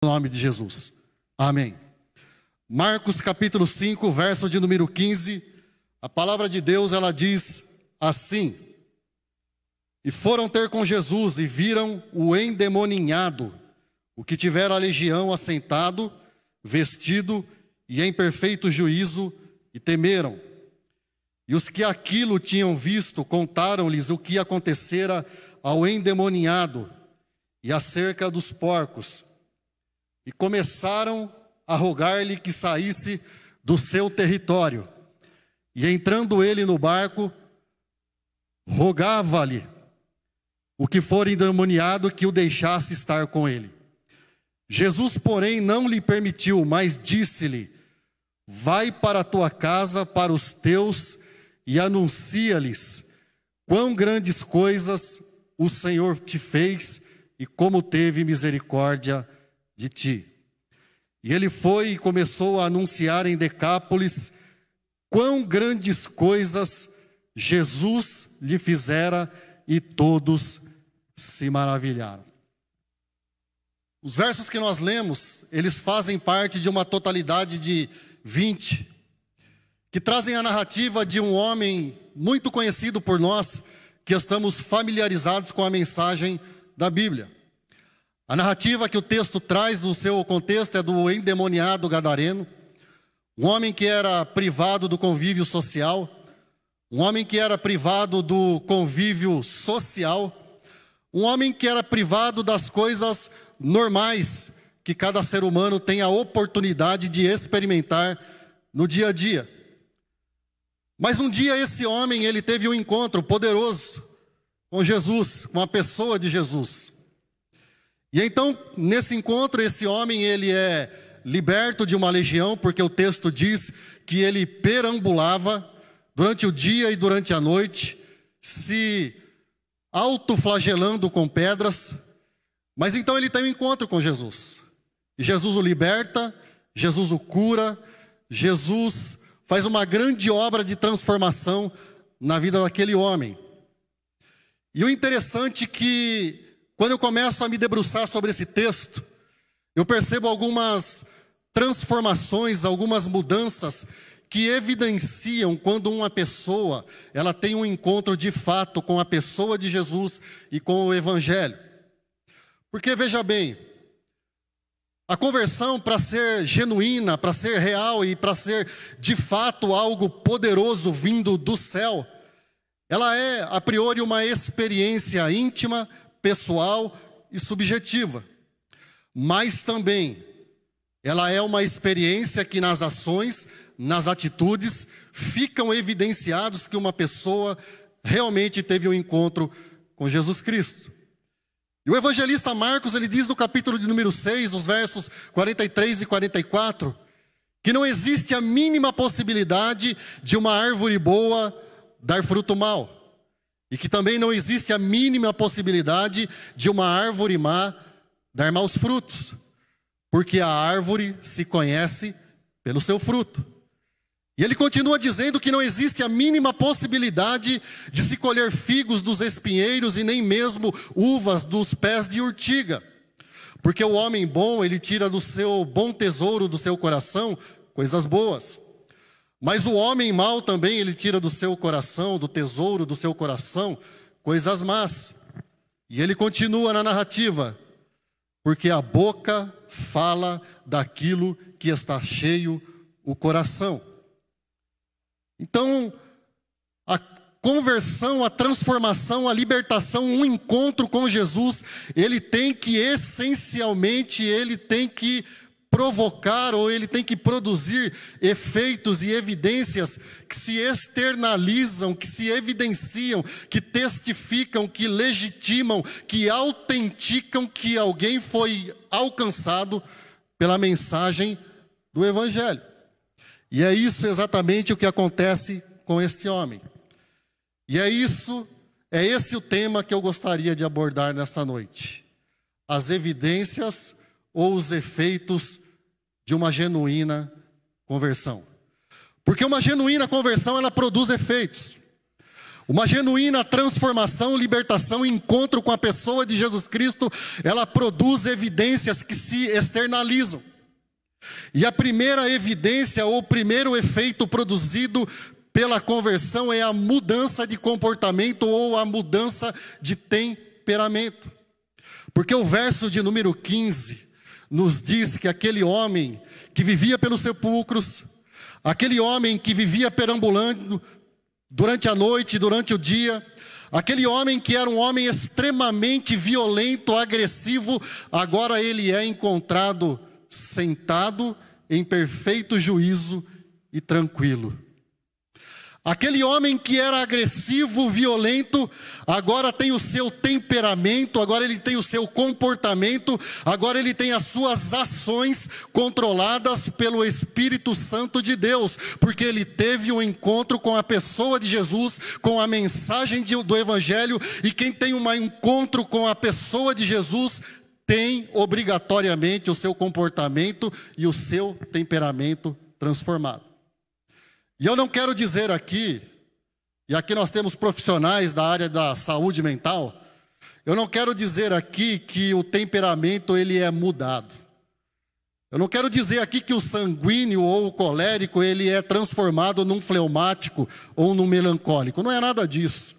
No nome de Jesus. Amém. Marcos capítulo 5, verso de número 15. A palavra de Deus, ela diz assim: E foram ter com Jesus e viram o endemoninhado, o que tivera a legião, assentado, vestido e em perfeito juízo, e temeram. E os que aquilo tinham visto contaram-lhes o que acontecera ao endemoninhado e acerca dos porcos. E começaram a rogar-lhe que saísse do seu território. E entrando ele no barco, rogava-lhe o que for endemoniado que o deixasse estar com ele. Jesus, porém, não lhe permitiu, mas disse-lhe: Vai para a tua casa, para os teus, e anuncia-lhes quão grandes coisas o Senhor te fez e como teve misericórdia de ti. E ele foi e começou a anunciar em Decápolis quão grandes coisas Jesus lhe fizera, e todos se maravilharam. Os versos que nós lemos, eles fazem parte de uma totalidade de 20, que trazem a narrativa de um homem muito conhecido por nós, que estamos familiarizados com a mensagem da Bíblia. A narrativa que o texto traz no seu contexto é do endemoniado gadareno, um homem que era privado do convívio social, um homem que era privado do convívio social, um homem que era privado das coisas normais que cada ser humano tem a oportunidade de experimentar no dia a dia. Mas um dia esse homem, ele teve um encontro poderoso com Jesus, com a pessoa de Jesus. E então, nesse encontro, esse homem, ele é liberto de uma legião, porque o texto diz que ele perambulava durante o dia e durante a noite, se autoflagelando com pedras. Mas então ele tem um encontro com Jesus. E Jesus o liberta, Jesus o cura, Jesus faz uma grande obra de transformação na vida daquele homem. E o interessante é que, quando eu começo a me debruçar sobre esse texto, eu percebo algumas transformações, algumas mudanças que evidenciam quando uma pessoa, ela tem um encontro de fato com a pessoa de Jesus e com o Evangelho. Porque, veja bem, a conversão, para ser genuína, para ser real e para ser de fato algo poderoso vindo do céu, ela é a priori uma experiência íntima, pessoal e subjetiva. Mas também ela é uma experiência que nas ações, nas atitudes, ficam evidenciados que uma pessoa realmente teve um encontro com Jesus Cristo. E o evangelista Marcos, ele diz no capítulo de número 6, nos versos 43 e 44, que não existe a mínima possibilidade de uma árvore boa dar fruto mau. E que também não existe a mínima possibilidade de uma árvore má dar maus frutos. Porque a árvore se conhece pelo seu fruto. E ele continua dizendo que não existe a mínima possibilidade de se colher figos dos espinheiros e nem mesmo uvas dos pés de urtiga. Porque o homem bom, ele tira do seu bom tesouro do seu coração coisas boas. Mas o homem mau também, ele tira do seu coração, do tesouro do seu coração, coisas más. E ele continua na narrativa: porque a boca fala daquilo que está cheio o coração. Então, a conversão, a transformação, a libertação, um encontro com Jesus, ele tem que essencialmente, ele tem que provocar, ou ele tem que produzir efeitos e evidências que se externalizam, que se evidenciam, que testificam, que legitimam, que autenticam que alguém foi alcançado pela mensagem do Evangelho. E é isso exatamente o que acontece com este homem. E é esse o tema que eu gostaria de abordar nesta noite. As evidências ou os efeitos de uma genuína conversão. Porque uma genuína conversão, ela produz efeitos. Uma genuína transformação, libertação, encontro com a pessoa de Jesus Cristo, ela produz evidências que se externalizam. E a primeira evidência, ou o primeiro efeito produzido pela conversão é a mudança de comportamento ou a mudança de temperamento. Porque o verso de número 15 nos diz que aquele homem que vivia pelos sepulcros, aquele homem que vivia perambulando durante a noite, durante o dia, aquele homem que era um homem extremamente violento, agressivo, agora ele é encontrado sentado em perfeito juízo e tranquilo. Aquele homem que era agressivo, violento, agora tem o seu temperamento, agora ele tem o seu comportamento, agora ele tem as suas ações controladas pelo Espírito Santo de Deus, porque ele teve um encontro com a pessoa de Jesus, com a mensagem do Evangelho, e quem tem um encontro com a pessoa de Jesus, tem obrigatoriamente o seu comportamento e o seu temperamento transformado. E eu não quero dizer aqui, e aqui nós temos profissionais da área da saúde mental, eu não quero dizer aqui que o temperamento ele é mudado. Eu não quero dizer aqui que o sanguíneo ou o colérico ele é transformado num fleumático ou num melancólico. Não é nada disso.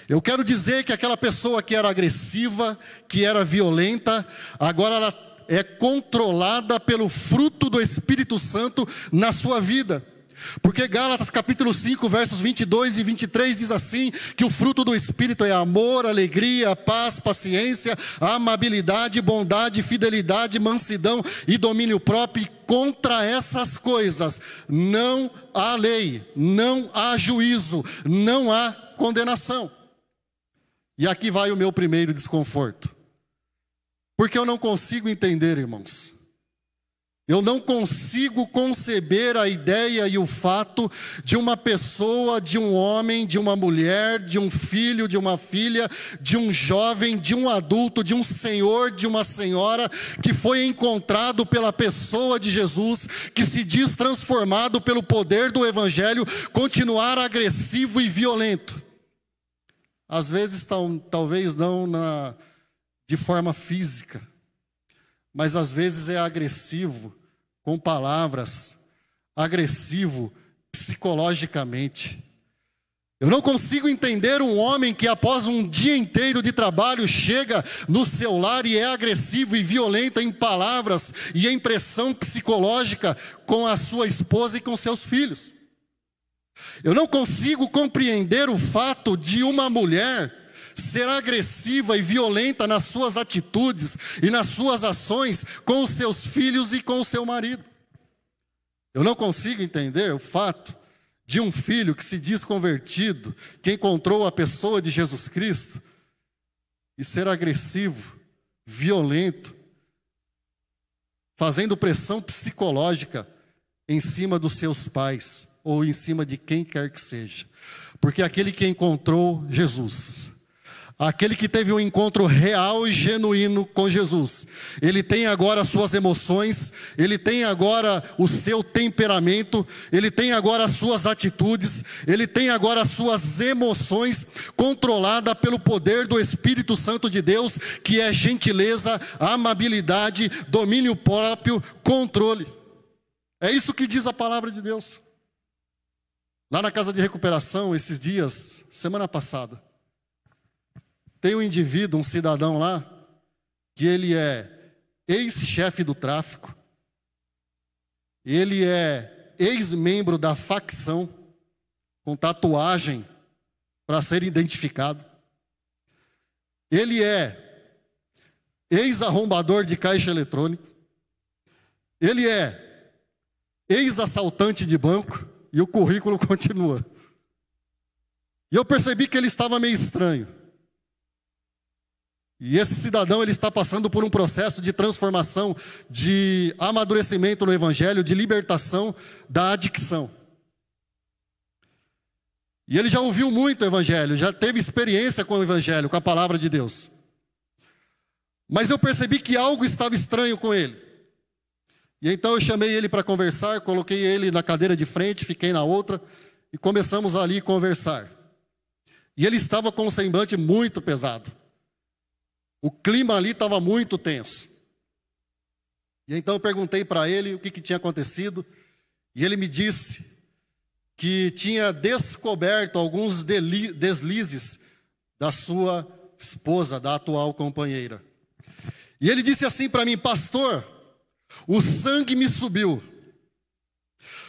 Eu quero dizer que aquela pessoa que era agressiva, que era violenta, agora ela é controlada pelo fruto do Espírito Santo na sua vida. Porque Gálatas capítulo 5, versos 22 e 23 diz assim, que o fruto do Espírito é amor, alegria, paz, paciência, amabilidade, bondade, fidelidade, mansidão e domínio próprio. E contra essas coisas não há lei, não há juízo, não há condenação. E aqui vai o meu primeiro desconforto. Porque eu não consigo entender, irmãos. Eu não consigo conceber a ideia e o fato de uma pessoa, de um homem, de uma mulher, de um filho, de uma filha, de um jovem, de um adulto, de um senhor, de uma senhora, que foi encontrado pela pessoa de Jesus, que se diz transformado pelo poder do Evangelho, continuar agressivo e violento. Às vezes, talvez não de forma física, mas às vezes é agressivo com palavras, agressivo psicologicamente. Eu não consigo entender um homem que após um dia inteiro de trabalho chega no seu lar e é agressivo e violento em palavras e em pressão psicológica com a sua esposa e com seus filhos. Eu não consigo compreender o fato de uma mulher ser agressiva e violenta nas suas atitudes e nas suas ações com os seus filhos e com o seu marido. Eu não consigo entender o fato de um filho que se diz convertido, que encontrou a pessoa de Jesus Cristo, e ser agressivo, violento, fazendo pressão psicológica em cima dos seus pais ou em cima de quem quer que seja. Porque aquele que encontrou Jesus, aquele que teve um encontro real e genuíno com Jesus, ele tem agora as suas emoções, ele tem agora o seu temperamento, ele tem agora as suas atitudes, ele tem agora as suas emoções controlada pelo poder do Espírito Santo de Deus, que é gentileza, amabilidade, domínio próprio, controle. É isso que diz a palavra de Deus. Lá na casa de recuperação, esses dias, semana passada, tem um indivíduo, um cidadão lá, que ele é ex-chefe do tráfico, ele é ex-membro da facção, com tatuagem para ser identificado, ele é ex-arrombador de caixa eletrônico, ele é ex-assaltante de banco, e o currículo continua. E eu percebi que ele estava meio estranho. E esse cidadão ele está passando por um processo de transformação, de amadurecimento no Evangelho, de libertação da adicção. E ele já ouviu muito o Evangelho, já teve experiência com o Evangelho, com a palavra de Deus. Mas eu percebi que algo estava estranho com ele. E então eu chamei ele para conversar, coloquei ele na cadeira de frente, fiquei na outra, e começamos ali a conversar. E ele estava com um semblante muito pesado. O clima ali estava muito tenso. E então eu perguntei para ele o que tinha acontecido. E ele me disse que tinha descoberto alguns deslizes da sua esposa, da atual companheira. E ele disse assim para mim: pastor, o sangue me subiu.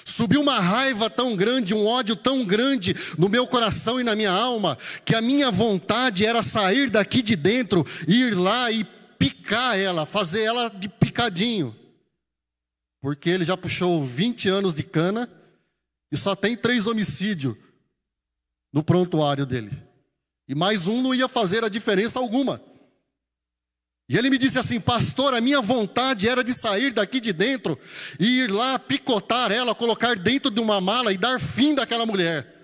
Subiu uma raiva tão grande, um ódio tão grande no meu coração e na minha alma, que a minha vontade era sair daqui de dentro, ir lá e picar ela, fazer ela de picadinho. Porque ele já puxou 20 anos de cana e só tem 3 homicídios no prontuário dele. E mais um não ia fazer a diferença alguma. E ele me disse assim: pastor, a minha vontade era de sair daqui de dentro e ir lá picotar ela, colocar dentro de uma mala e dar fim daquela mulher.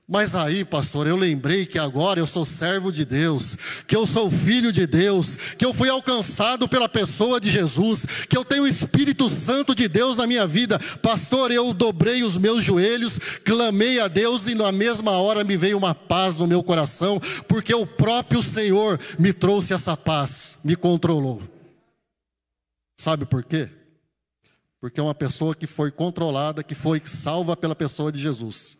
Mas aí, pastor, eu lembrei que agora eu sou servo de Deus, que eu sou filho de Deus, que eu fui alcançado pela pessoa de Jesus, que eu tenho o Espírito Santo de Deus na minha vida. Pastor, eu dobrei os meus joelhos, clamei a Deus e na mesma hora me veio uma paz no meu coração, porque o próprio Senhor me trouxe essa paz, me controlou. Sabe por quê? Porque é uma pessoa que foi controlada, que foi salva pela pessoa de Jesus.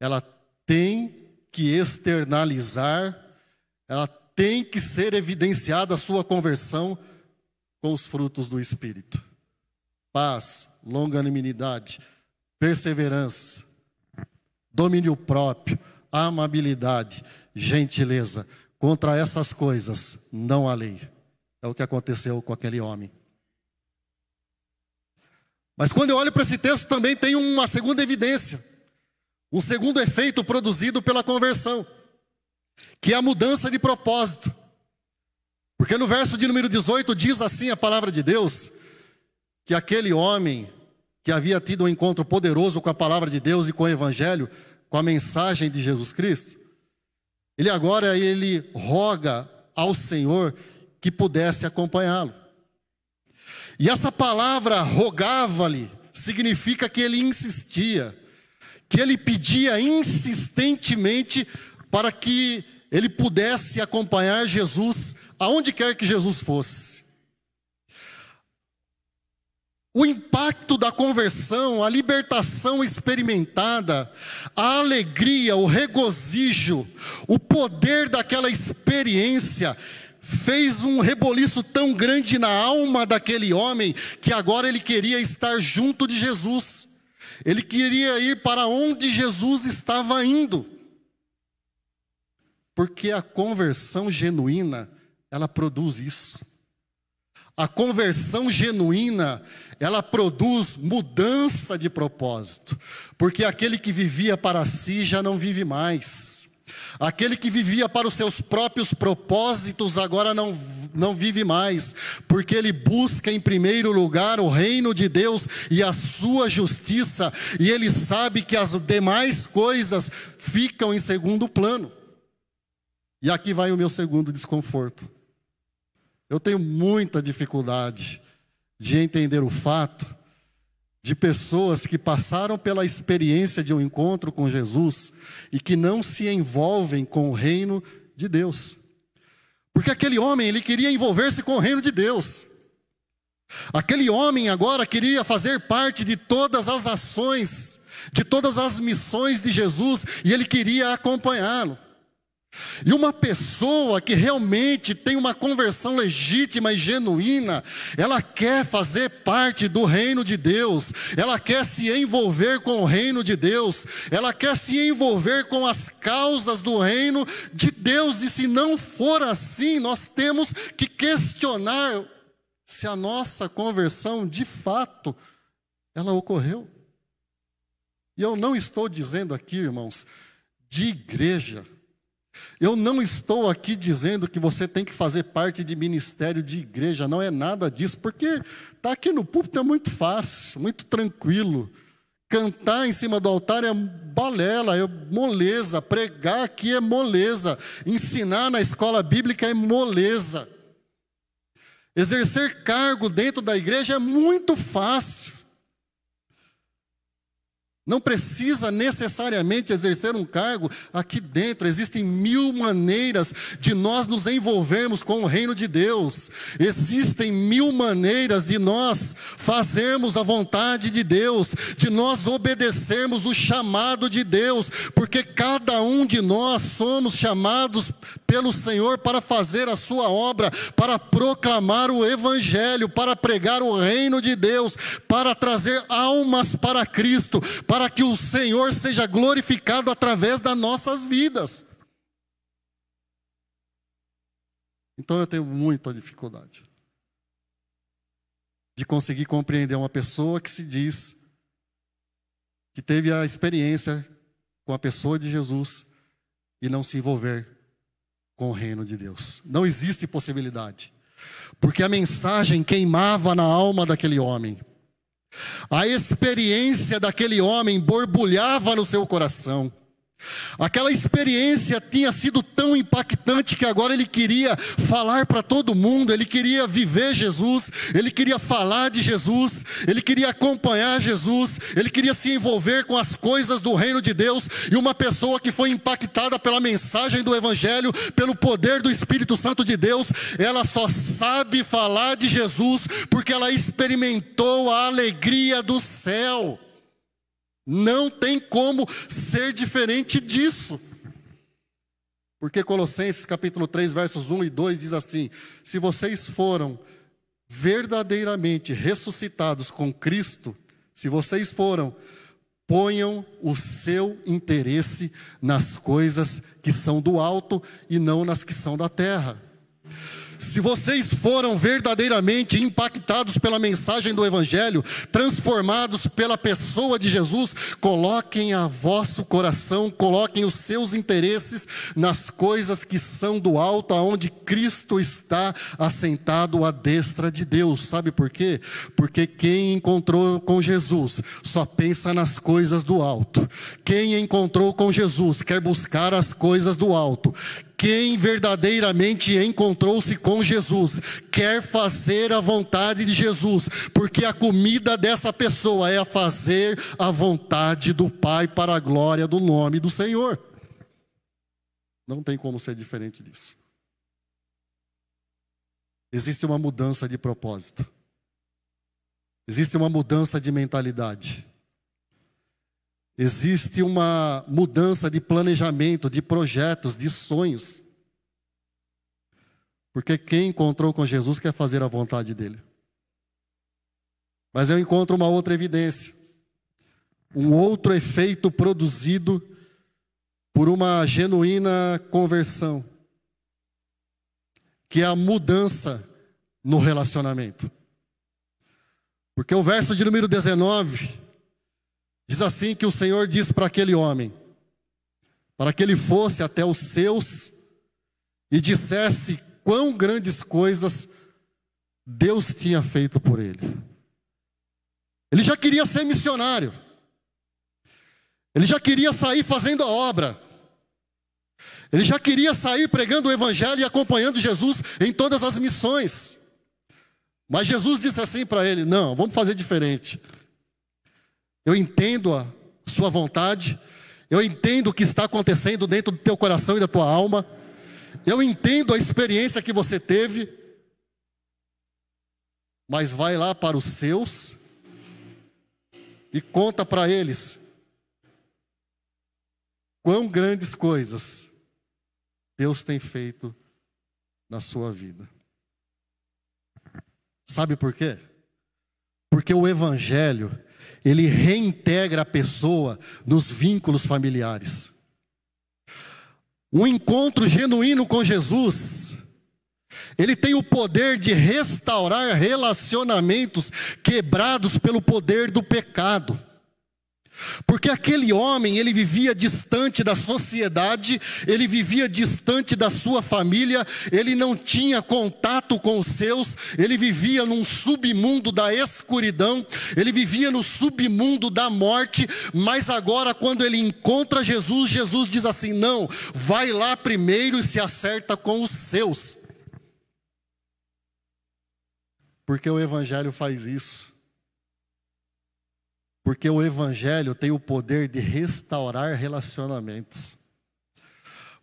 Ela tem que externalizar, ela tem que ser evidenciada a sua conversão com os frutos do Espírito. Paz, longanimidade, perseverança, domínio próprio, amabilidade, gentileza. Contra essas coisas não há lei. É o que aconteceu com aquele homem. Mas quando eu olho para esse texto também tem uma segunda evidência. Um segundo efeito produzido pela conversão, que é a mudança de propósito. Porque no verso de número 18 diz assim a palavra de Deus, que aquele homem que havia tido um encontro poderoso com a palavra de Deus e com o Evangelho, com a mensagem de Jesus Cristo, ele agora roga ao Senhor que pudesse acompanhá-lo. E essa palavra rogava-lhe significa que ele insistia, que ele pedia insistentemente para que ele pudesse acompanhar Jesus aonde quer que Jesus fosse. O impacto da conversão, a libertação experimentada, a alegria, o regozijo, o poder daquela experiência fez um reboliço tão grande na alma daquele homem que agora ele queria estar junto de Jesus. Ele queria ir para onde Jesus estava indo. Porque a conversão genuína, ela produz isso. A conversão genuína, ela produz mudança de propósito. Porque aquele que vivia para si já não vive mais. Aquele que vivia para os seus próprios propósitos agora não vive mais, porque ele busca em primeiro lugar o reino de Deus e a sua justiça, e ele sabe que as demais coisas ficam em segundo plano. E aqui vai o meu segundo desconforto. Eu tenho muita dificuldade de entender o fato de pessoas que passaram pela experiência de um encontro com Jesus e que não se envolvem com o reino de Deus. Porque aquele homem, ele queria envolver-se com o reino de Deus. Aquele homem agora queria fazer parte de todas as ações, de todas as missões de Jesus, e ele queria acompanhá-lo. E uma pessoa que realmente tem uma conversão legítima e genuína, ela quer fazer parte do reino de Deus, ela quer se envolver com o reino de Deus, ela quer se envolver com as causas do reino de Deus, e se não for assim, nós temos que questionar se a nossa conversão de fato, ela ocorreu. E eu não estou dizendo aqui, irmãos, de igreja. Eu não estou aqui dizendo que você tem que fazer parte de ministério de igreja, não é nada disso, porque estar aqui no púlpito é muito fácil, muito tranquilo. Cantar em cima do altar é balela, é moleza, pregar aqui é moleza, ensinar na escola bíblica é moleza. Exercer cargo dentro da igreja é muito fácil. Não precisa necessariamente exercer um cargo aqui dentro. Existem 1000 maneiras de nós nos envolvermos com o reino de Deus. Existem 1000 maneiras de nós fazermos a vontade de Deus, de nós obedecermos o chamado de Deus, porque cada um de nós somos chamados pelo Senhor para fazer a sua obra, para proclamar o Evangelho, para pregar o reino de Deus, para trazer almas para Cristo, para que o Senhor seja glorificado através das nossas vidas. Então eu tenho muita dificuldade de conseguir compreender uma pessoa que se diz que teve a experiência com a pessoa de Jesus e não se envolver com o reino de Deus. Não existe possibilidade, porque a mensagem queimava na alma daquele homem. A experiência daquele homem borbulhava no seu coração. Aquela experiência tinha sido tão impactante que agora ele queria falar para todo mundo, ele queria viver Jesus, ele queria falar de Jesus, ele queria acompanhar Jesus, ele queria se envolver com as coisas do reino de Deus. E uma pessoa que foi impactada pela mensagem do Evangelho, pelo poder do Espírito Santo de Deus, ela só sabe falar de Jesus porque ela experimentou a alegria do céu. Não tem como ser diferente disso. Porque Colossenses capítulo 3, versos 1 e 2 diz assim: se vocês foram verdadeiramente ressuscitados com Cristo, se vocês foram, ponham o seu interesse nas coisas que são do alto e não nas que são da terra. Se vocês foram verdadeiramente impactados pela mensagem do Evangelho, transformados pela pessoa de Jesus, coloquem a vosso coração, coloquem os seus interesses nas coisas que são do alto, aonde Cristo está assentado à destra de Deus. Sabe por quê? Porque quem encontrou com Jesus só pensa nas coisas do alto. Quem encontrou com Jesus quer buscar as coisas do alto. Quem verdadeiramente encontrou-se com Jesus quer fazer a vontade de Jesus, porque a comida dessa pessoa é a fazer a vontade do Pai para a glória do nome do Senhor. Não tem como ser diferente disso. Existe uma mudança de propósito. Existe uma mudança de mentalidade. Existe uma mudança de planejamento, de projetos, de sonhos. Porque quem encontrou com Jesus quer fazer a vontade dele. Mas eu encontro uma outra evidência. Um outro efeito produzido por uma genuína conversão. Que é a mudança no relacionamento. Porque o verso de número 19... diz assim que o Senhor disse para aquele homem, para que ele fosse até os seus e dissesse quão grandes coisas Deus tinha feito por ele. Ele já queria ser missionário. Ele já queria sair fazendo a obra. Ele já queria sair pregando o Evangelho e acompanhando Jesus em todas as missões. Mas Jesus disse assim para ele: não, vamos fazer diferente. Eu entendo a sua vontade, eu entendo o que está acontecendo dentro do teu coração e da tua alma, eu entendo a experiência que você teve, mas vai lá para os seus e conta para eles quão grandes coisas Deus tem feito na sua vida. Sabe por quê? Porque o Evangelho, ele reintegra a pessoa nos vínculos familiares. Um encontro genuíno com Jesus, ele tem o poder de restaurar relacionamentos quebrados pelo poder do pecado. Porque aquele homem, ele vivia distante da sociedade, ele vivia distante da sua família, ele não tinha contato com os seus, ele vivia num submundo da escuridão, ele vivia no submundo da morte. Mas agora, quando ele encontra Jesus, Jesus diz assim: não, vai lá primeiro e se acerta com os seus. Porque o Evangelho faz isso. Porque o Evangelho tem o poder de restaurar relacionamentos.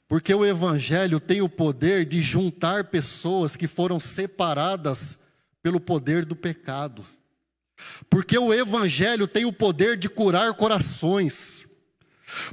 Porque o Evangelho tem o poder de juntar pessoas que foram separadas pelo poder do pecado. Porque o Evangelho tem o poder de curar corações.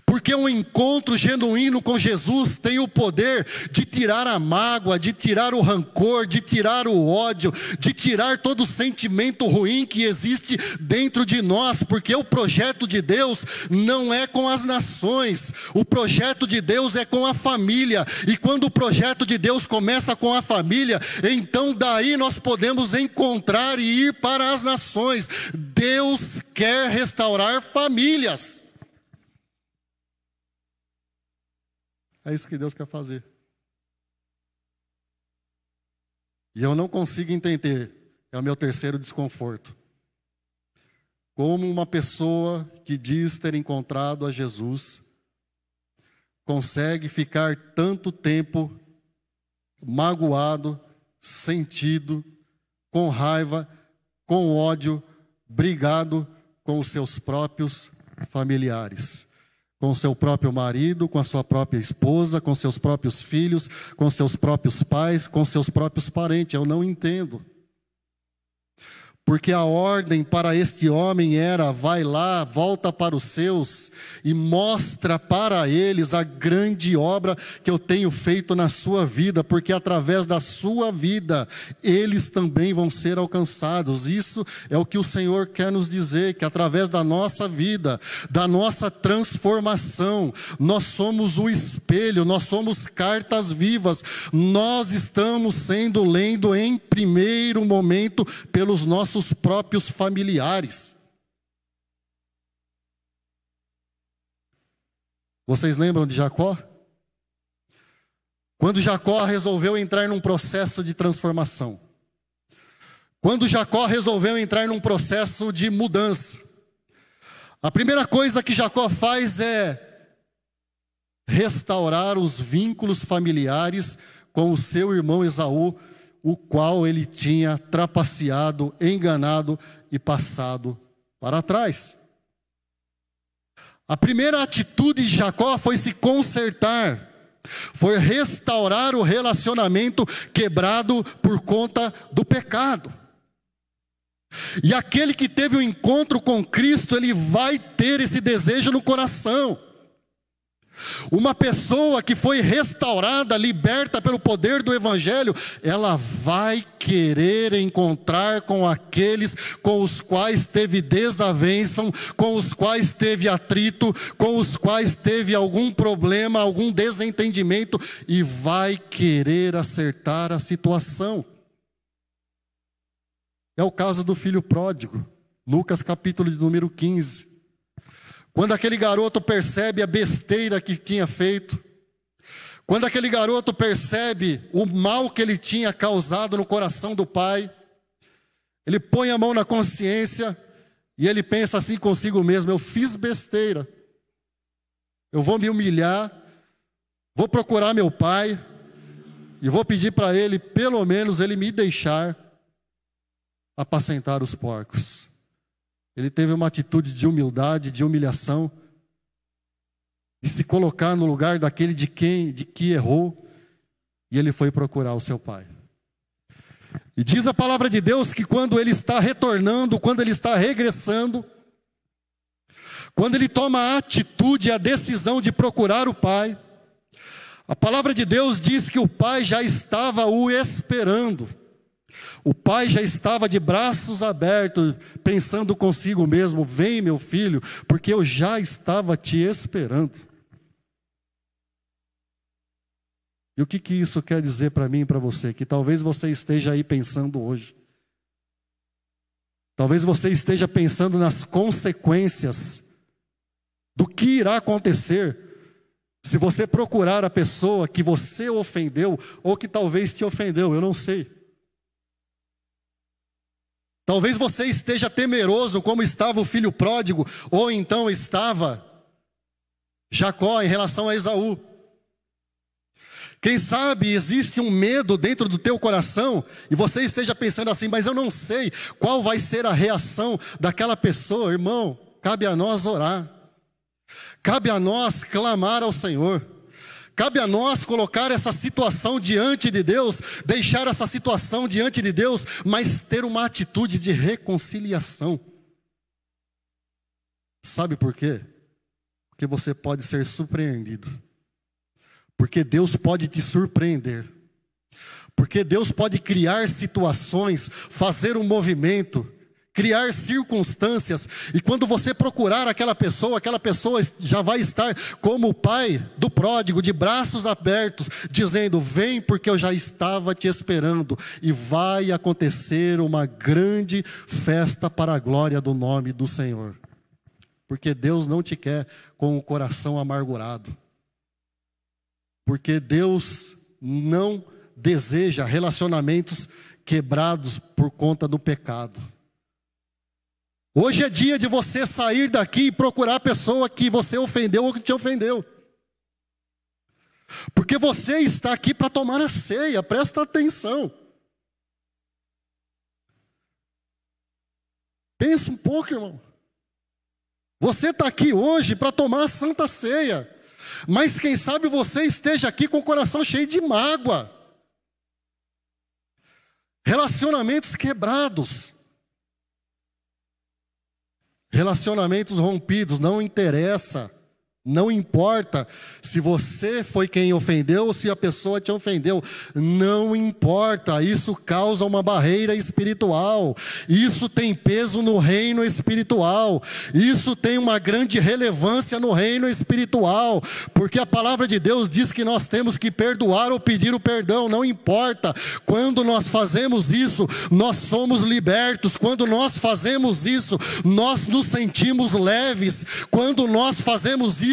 Porque um encontro genuíno com Jesus tem o poder de tirar a mágoa, de tirar o rancor, de tirar o ódio, de tirar todo o sentimento ruim que existe dentro de nós, porque o projeto de Deus não é com as nações, o projeto de Deus é com a família, e quando o projeto de Deus começa com a família, então daí nós podemos encontrar e ir para as nações. Deus quer restaurar famílias. É isso que Deus quer fazer. E eu não consigo entender, é o meu terceiro desconforto, como uma pessoa que diz ter encontrado a Jesus consegue ficar tanto tempo magoado, sentido, com raiva, com ódio, brigado com os seus próprios familiares. Com o seu próprio marido, com a sua própria esposa, com seus próprios filhos, com seus próprios pais, com seus próprios parentes. Eu não entendo. Porque a ordem para este homem era: vai lá, volta para os seus e mostra para eles a grande obra que eu tenho feito na sua vida, porque através da sua vida eles também vão ser alcançados. Isso é o que o Senhor quer nos dizer, que através da nossa vida, da nossa transformação, nós somos o espelho, nós somos cartas vivas, nós estamos sendo lidos em primeiro momento pelos nossos próprios familiares. Vocês lembram de Jacó? Quando Jacó resolveu entrar num processo de transformação, quando Jacó resolveu entrar num processo de mudança, a primeira coisa que Jacó faz é restaurar os vínculos familiares com o seu irmão Esaú, o qual ele tinha trapaceado, enganado e passado para trás. A primeira atitude de Jacó foi se consertar, foi restaurar o relacionamento quebrado por conta do pecado. E aquele que teve um encontro com Cristo, ele vai ter esse desejo no coração. Uma pessoa que foi restaurada, liberta pelo poder do Evangelho, ela vai querer encontrar com aqueles com os quais teve desavença, com os quais teve atrito, com os quais teve algum problema, algum desentendimento, e vai querer acertar a situação. É o caso do filho pródigo, Lucas capítulo de número 15. Quando aquele garoto percebe a besteira que tinha feito, quando aquele garoto percebe o mal que ele tinha causado no coração do pai, ele põe a mão na consciência e ele pensa assim consigo mesmo: eu fiz besteira, eu vou me humilhar, vou procurar meu pai e vou pedir para ele, pelo menos, ele me deixar apacentar os porcos. Ele teve uma atitude de humildade, de humilhação, de se colocar no lugar daquele de que errou, e ele foi procurar o seu pai. E diz a palavra de Deus que quando ele está retornando, quando ele está regressando, quando ele toma a atitude, a decisão de procurar o pai, a palavra de Deus diz que o pai já estava o esperando. O pai já estava de braços abertos, pensando consigo mesmo: vem, meu filho, porque eu já estava te esperando. E o que isso quer dizer para mim e para você? Que talvez você esteja aí pensando hoje. Talvez você esteja pensando nas consequências do que irá acontecer se você procurar a pessoa que você ofendeu ou que talvez te ofendeu, eu não sei. Talvez você esteja temeroso como estava o filho pródigo, ou então estava Jacó em relação a Esaú. Quem sabe existe um medo dentro do teu coração e você esteja pensando assim: mas eu não sei qual vai ser a reação daquela pessoa. Irmão, cabe a nós orar. Cabe a nós clamar ao Senhor. Cabe a nós colocar essa situação diante de Deus, deixar essa situação diante de Deus, mas ter uma atitude de reconciliação. Sabe por quê? Porque você pode ser surpreendido. Porque Deus pode te surpreender. Porque Deus pode criar situações, fazer um movimento, criar circunstâncias, e quando você procurar aquela pessoa já vai estar como o pai do pródigo, de braços abertos, dizendo: vem, porque eu já estava te esperando, e vai acontecer uma grande festa para a glória do nome do Senhor. Porque Deus não te quer com o coração amargurado. Porque Deus não deseja relacionamentos quebrados por conta do pecado. Hoje é dia de você sair daqui e procurar a pessoa que você ofendeu ou que te ofendeu. Porque você está aqui para tomar a ceia, presta atenção. Pensa um pouco, irmão. Você está aqui hoje para tomar a Santa Ceia. Mas quem sabe você esteja aqui com o coração cheio de mágoa. Relacionamentos quebrados. Relacionamentos rompidos, não interessa, não importa se você foi quem ofendeu ou se a pessoa te ofendeu, não importa, isso causa uma barreira espiritual, isso tem peso no reino espiritual, isso tem uma grande relevância no reino espiritual, porque a palavra de Deus diz que nós temos que perdoar ou pedir o perdão, não importa, quando nós fazemos isso, nós somos libertos, quando nós fazemos isso, nós nos sentimos leves, quando nós fazemos isso,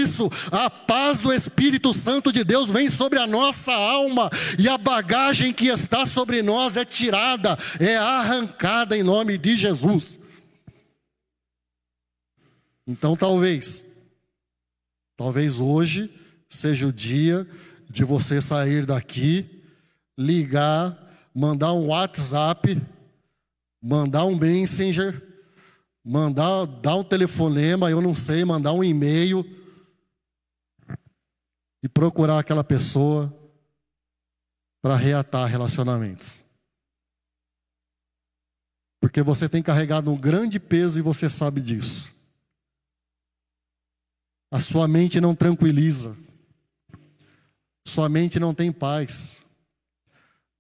a paz do Espírito Santo de Deus vem sobre a nossa alma, e a bagagem que está sobre nós é tirada, é arrancada em nome de Jesus. Então talvez hoje seja o dia de você sair daqui, ligar, mandar um WhatsApp, mandar um Messenger, dar um telefonema, eu não sei, mandar um e-mail, e procurar aquela pessoa para reatar relacionamentos. Porque você tem carregado um grande peso e você sabe disso. A sua mente não tranquiliza. Sua mente não tem paz.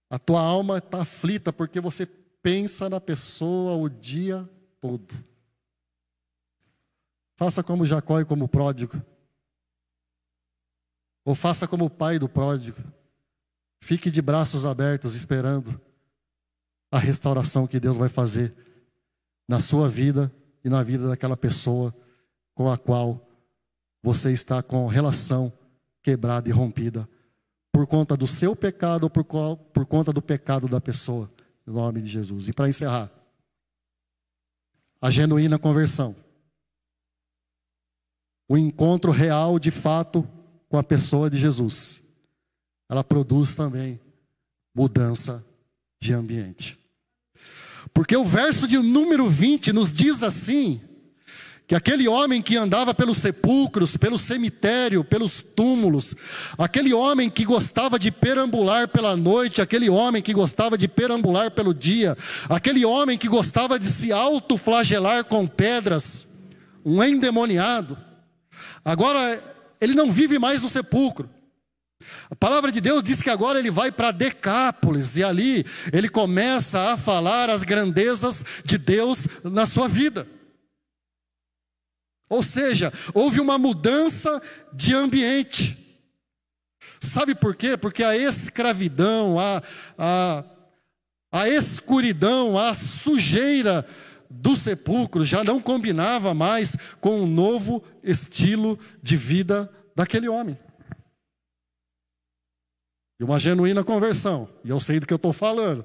A tua alma está aflita porque você pensa na pessoa o dia todo. Faça como Jacó e como o pródigo. Ou faça como o pai do pródigo. Fique de braços abertos esperando a restauração que Deus vai fazer na sua vida e na vida daquela pessoa com a qual você está com relação quebrada e rompida por conta do seu pecado ou por conta do pecado da pessoa, em nome de Jesus. E para encerrar, a genuína conversão, o encontro real de fato com a pessoa de Jesus, ela produz também mudança de ambiente. Porque o verso de número 20 nos diz assim, que aquele homem que andava pelos sepulcros, pelo cemitério, pelos túmulos, aquele homem que gostava de perambular pela noite, aquele homem que gostava de perambular pelo dia, aquele homem que gostava de se autoflagelar com pedras, um endemoniado, agora ele não vive mais no sepulcro. A palavra de Deus diz que agora ele vai para Decápolis, e ali ele começa a falar as grandezas de Deus na sua vida. Ou seja, houve uma mudança de ambiente. Sabe por quê? Porque a escravidão, a escuridão, a sujeira do sepulcro já não combinava mais com o novo estilo de vida daquele homem. E uma genuína conversão, e eu sei do que eu estou falando,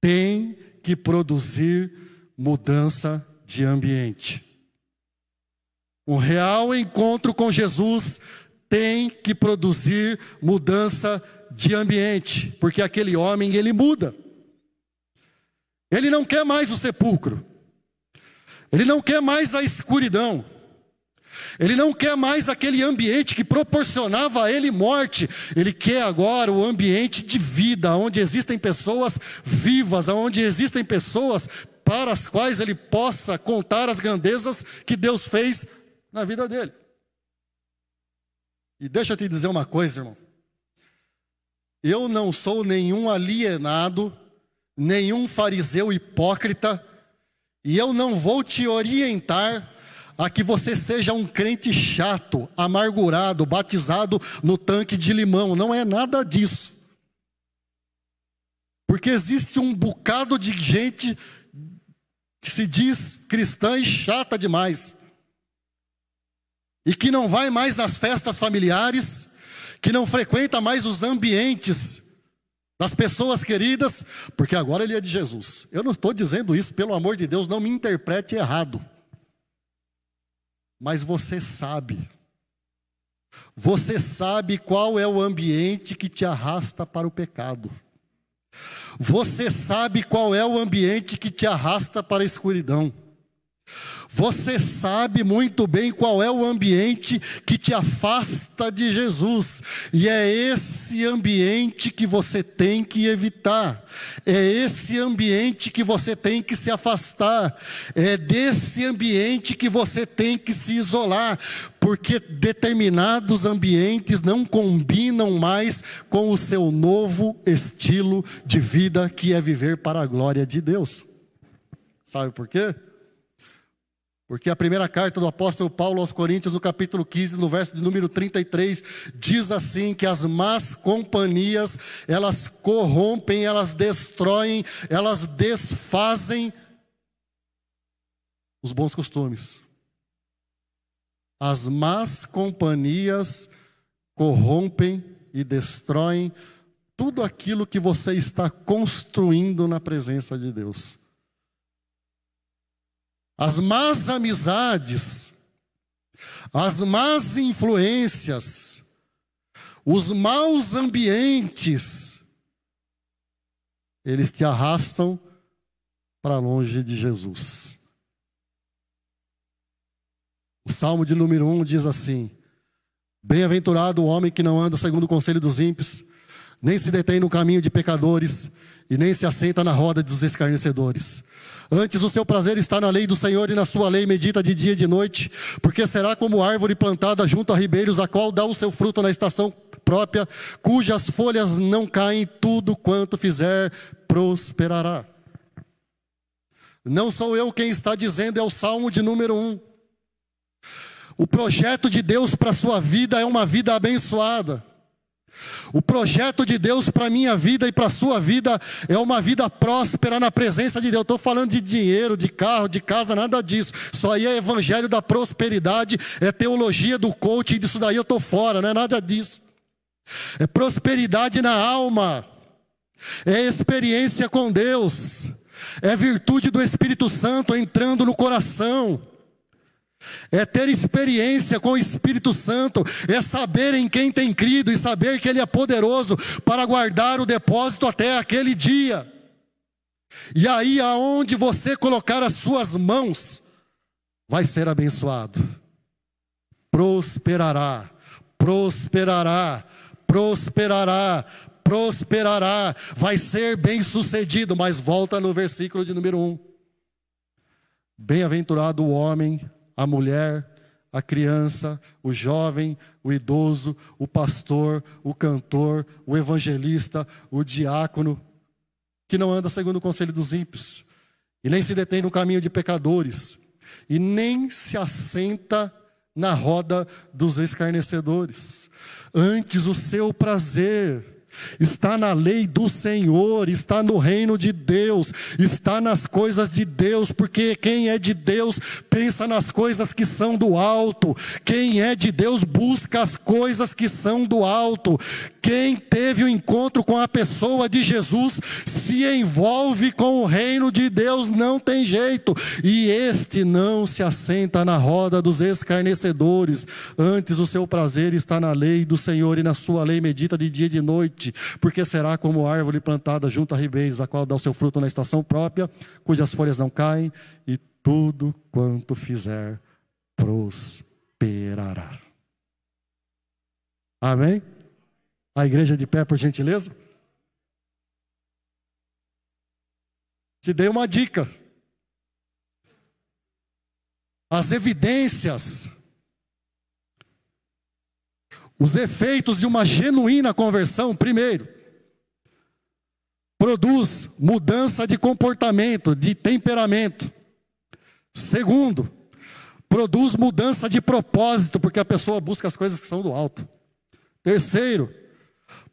tem que produzir mudança de ambiente. Um real encontro com Jesus tem que produzir mudança de ambiente, porque aquele homem, ele muda. Ele não quer mais o sepulcro. Ele não quer mais a escuridão. Ele não quer mais aquele ambiente que proporcionava a ele morte. Ele quer agora o ambiente de vida, onde existem pessoas vivas, onde existem pessoas para as quais ele possa contar as grandezas que Deus fez na vida dele. E deixa eu te dizer uma coisa, irmão. Eu não sou nenhum alienado, nenhum fariseu hipócrita, e eu não vou te orientar a que você seja um crente chato, amargurado, batizado no tanque de limão. Não é nada disso. Porque existe um bocado de gente que se diz cristã e chata demais. E que não vai mais nas festas familiares, que não frequenta mais os ambientes das pessoas queridas, porque agora ele é de Jesus. Eu não estou dizendo isso, pelo amor de Deus, não me interprete errado. Mas você sabe qual é o ambiente que te arrasta para o pecado. Você sabe qual é o ambiente que te arrasta para a escuridão. Você sabe muito bem qual é o ambiente que te afasta de Jesus. E é esse ambiente que você tem que evitar. É esse ambiente que você tem que se afastar. É desse ambiente que você tem que se isolar. Porque determinados ambientes não combinam mais com o seu novo estilo de vida, que é viver para a glória de Deus. Sabe por quê? Porque a primeira carta do apóstolo Paulo aos Coríntios, no capítulo 15, no verso de número 33, diz assim, que as más companhias, elas corrompem, elas destroem, elas desfazem os bons costumes. As más companhias corrompem e destroem tudo aquilo que você está construindo na presença de Deus. As más amizades, as más influências, os maus ambientes, eles te arrastam para longe de Jesus. O Salmo de número 1 diz assim: bem-aventurado o homem que não anda segundo o conselho dos ímpios, nem se detém no caminho de pecadores, e nem se assenta na roda dos escarnecedores. Antes o seu prazer está na lei do Senhor, e na sua lei medita de dia e de noite, porque será como árvore plantada junto a ribeiros, a qual dá o seu fruto na estação própria, cujas folhas não caem, tudo quanto fizer prosperará. Não sou eu quem está dizendo, é o Salmo de número 1. O projeto de Deus para a sua vida é uma vida abençoada. O projeto de Deus para a minha vida e para a sua vida é uma vida próspera na presença de Deus. Estou falando de dinheiro, de carro, de casa, nada disso. Isso aí é evangelho da prosperidade, é teologia do coaching, disso daí eu estou fora, não é nada disso. É prosperidade na alma, é experiência com Deus, é virtude do Espírito Santo entrando no coração. É ter experiência com o Espírito Santo, é saber em quem tem crido e saber que Ele é poderoso para guardar o depósito até aquele dia. E aí, aonde você colocar as suas mãos, vai ser abençoado. Prosperará, prosperará, prosperará, prosperará, vai ser bem sucedido. Mas volta no versículo de número 1. Bem-aventurado o homem, a mulher, a criança, o jovem, o idoso, o pastor, o cantor, o evangelista, o diácono, que não anda segundo o conselho dos ímpios, e nem se detém no caminho de pecadores, e nem se assenta na roda dos escarnecedores. Antes o seu prazer está na lei do Senhor, está no reino de Deus, está nas coisas de Deus, porque quem é de Deus pensa nas coisas que são do alto, quem é de Deus busca as coisas que são do alto. Quem teve o encontro com a pessoa de Jesus se envolve com o reino de Deus, não tem jeito. E este não se assenta na roda dos escarnecedores. Antes o seu prazer está na lei do Senhor, e na sua lei medita de dia e de noite. frute, porque será como árvore plantada junto a ribeiros, a qual dá o seu fruto na estação própria, cujas folhas não caem, e tudo quanto fizer prosperará. Amém? A igreja de pé, por gentileza? Te dei uma dica. As evidências, os efeitos de uma genuína conversão, primeiro, produz mudança de comportamento, de temperamento. Segundo, produz mudança de propósito, porque a pessoa busca as coisas que são do alto. Terceiro,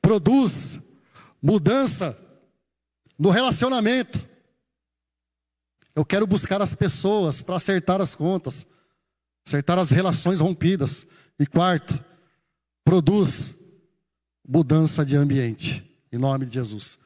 produz mudança no relacionamento. Eu quero buscar as pessoas para acertar as contas, acertar as relações rompidas. E quarto, produz mudança de ambiente. Em nome de Jesus.